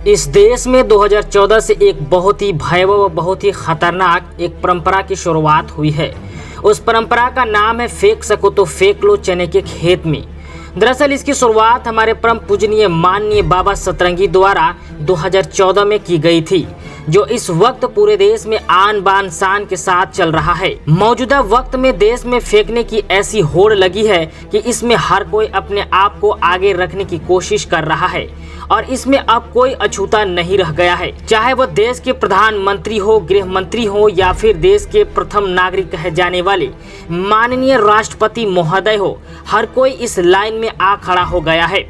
इस देश में 2014 से एक बहुत ही भयावह व बहुत ही खतरनाक एक परंपरा की शुरुआत हुई है। उस परंपरा का नाम है फेंक सको तो फेंक लो चने के खेत में। दरअसल इसकी शुरुआत हमारे परम पूजनीय माननीय बाबा सतरंगी द्वारा 2014 में की गई थी, जो इस वक्त पूरे देश में आन बान शान के साथ चल रहा है। मौजूदा वक्त में देश में फेंकने की ऐसी होड़ लगी है कि इसमें हर कोई अपने आप को आगे रखने की कोशिश कर रहा है और इसमें अब कोई अछूता नहीं रह गया है। चाहे वह देश के प्रधानमंत्री हो, गृह मंत्री हो या फिर देश के प्रथम नागरिक कहे जाने वाले माननीय राष्ट्रपति महोदय हो, हर कोई इस लाइन में आ खड़ा हो गया है।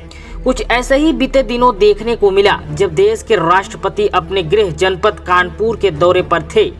कुछ ऐसे ही बीते दिनों देखने को मिला जब देश के राष्ट्रपति अपने गृह जनपद कानपुर के दौरे पर थे।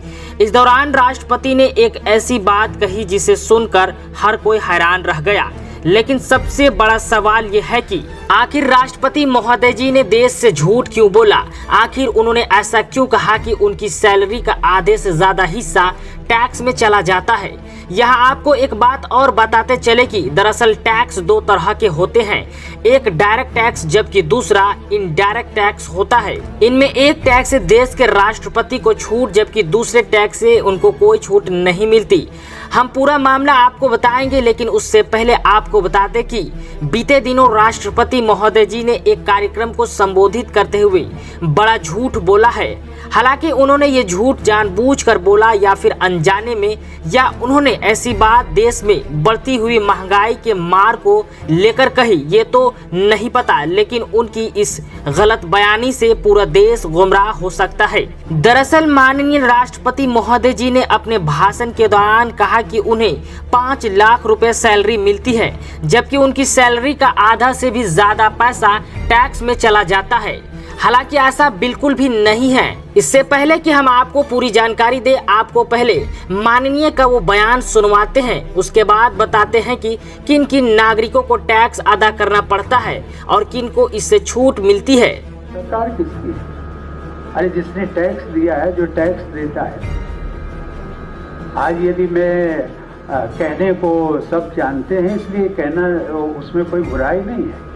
इस दौरान राष्ट्रपति ने एक ऐसी बात कही जिसे सुनकर हर कोई हैरान रह गया। लेकिन सबसे बड़ा सवाल यह है कि आखिर राष्ट्रपति महोदय जी ने देश से झूठ क्यों बोला? आखिर उन्होंने ऐसा क्यों कहा कि उनकी सैलरी का आधे से ज्यादा हिस्सा टैक्स में चला जाता है? यहाँ आपको एक बात और बताते चले कि दरअसल टैक्स दो तरह के होते हैं, एक डायरेक्ट टैक्स जबकि दूसरा इनडायरेक्ट टैक्स होता है। इनमें एक टैक्स से देश के राष्ट्रपति को छूट जबकि दूसरे टैक्स से उनको कोई छूट नहीं मिलती। हम पूरा मामला आपको बताएंगे, लेकिन उससे पहले आपको बताते कि बीते दिनों राष्ट्रपति महोदय जी ने एक कार्यक्रम को संबोधित करते हुए बड़ा झूठ बोला है। हालांकि उन्होंने ये झूठ जानबूझकर बोला या फिर अनजाने में, या उन्होंने ऐसी बात देश में बढ़ती हुई महंगाई के मार को लेकर कही, ये तो नहीं पता, लेकिन उनकी इस गलत बयानी से पूरा देश गुमराह हो सकता है। दरअसल माननीय राष्ट्रपति महोदय जी ने अपने भाषण के दौरान कहा कि उन्हें 5 लाख रुपए सैलरी मिलती है, जबकि उनकी सैलरी का आधा से भी ज्यादा पैसा टैक्स में चला जाता है। हालांकि ऐसा बिल्कुल भी नहीं है। इससे पहले कि हम आपको पूरी जानकारी दें, आपको पहले माननीय का वो बयान सुनवाते हैं, उसके बाद बताते हैं कि किन किन नागरिकों को टैक्स अदा करना पड़ता है और किन को इससे छूट मिलती है। सरकार किसकी? अरे जिसने टैक्स दिया है, जो टैक्स देता है। आज यदि मैं कहने को सब जानते हैं, इसलिए कहना उसमें कोई बुराई नहीं है।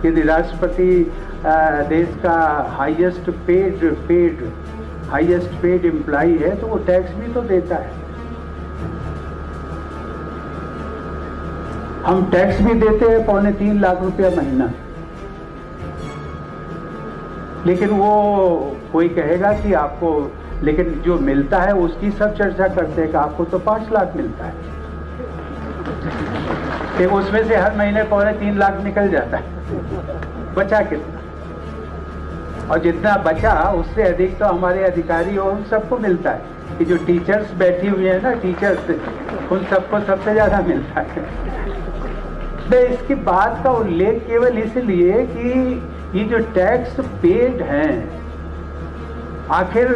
यदि राष्ट्रपति देश का हाईएस्ट पेड एम्प्लॉई है तो वो टैक्स भी तो देता है। हम टैक्स भी देते हैं 3.25 लाख रुपया महीना, लेकिन वो कोई कहेगा कि आपको, लेकिन जो मिलता है उसकी सब चर्चा करते हैं कि आपको तो 5 लाख मिलता है, कि उसमें से हर महीने 3.25 लाख निकल जाता है। बचा कितना? और जितना बचा उससे अधिक तो हमारे अधिकारी और सबको मिलता है। कि जो टीचर्स बैठी हुई है ना, टीचर्स, उन सबको सबसे ज्यादा मिलता है। मैं इसकी बात का उल्लेख केवल इसलिए कि ये जो टैक्स पेड हैं, आखिर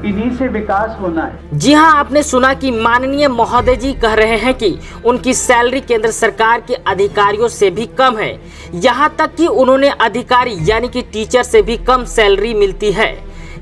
इन्हीं से विकास होना है। जी हाँ, आपने सुना कि माननीय महोदय जी कह रहे हैं कि उनकी सैलरी केंद्र सरकार के अधिकारियों से भी कम है। यहाँ तक कि उन्होंने अधिकारी यानी कि टीचर से भी कम सैलरी मिलती है।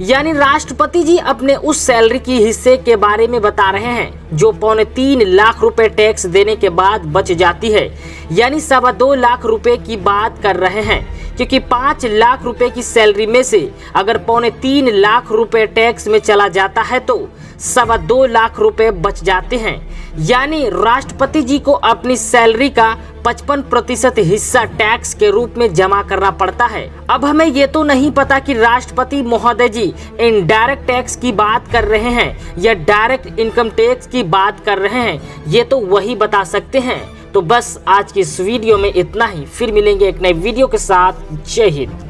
यानी राष्ट्रपति जी अपने उस सैलरी की हिस्से के बारे में बता रहे हैं जो 3.25 लाख रुपए टैक्स देने के बाद बच जाती है, यानी 2.25 लाख रुपए की बात कर रहे हैं। क्योंकि 5 लाख रुपए की सैलरी में से अगर 3.25 लाख रुपए टैक्स में चला जाता है तो 2.25 लाख रुपए बच जाते हैं। यानी राष्ट्रपति जी को अपनी सैलरी का 55% हिस्सा टैक्स के रूप में जमा करना पड़ता है। अब हमें ये तो नहीं पता कि राष्ट्रपति महोदय जी इनडायरेक्ट टैक्स की बात कर रहे हैं या डायरेक्ट इनकम टैक्स की बात कर रहे हैं, ये तो वही बता सकते हैं। तो बस आज की इस वीडियो में इतना ही, फिर मिलेंगे एक नए वीडियो के साथ। जय हिंद।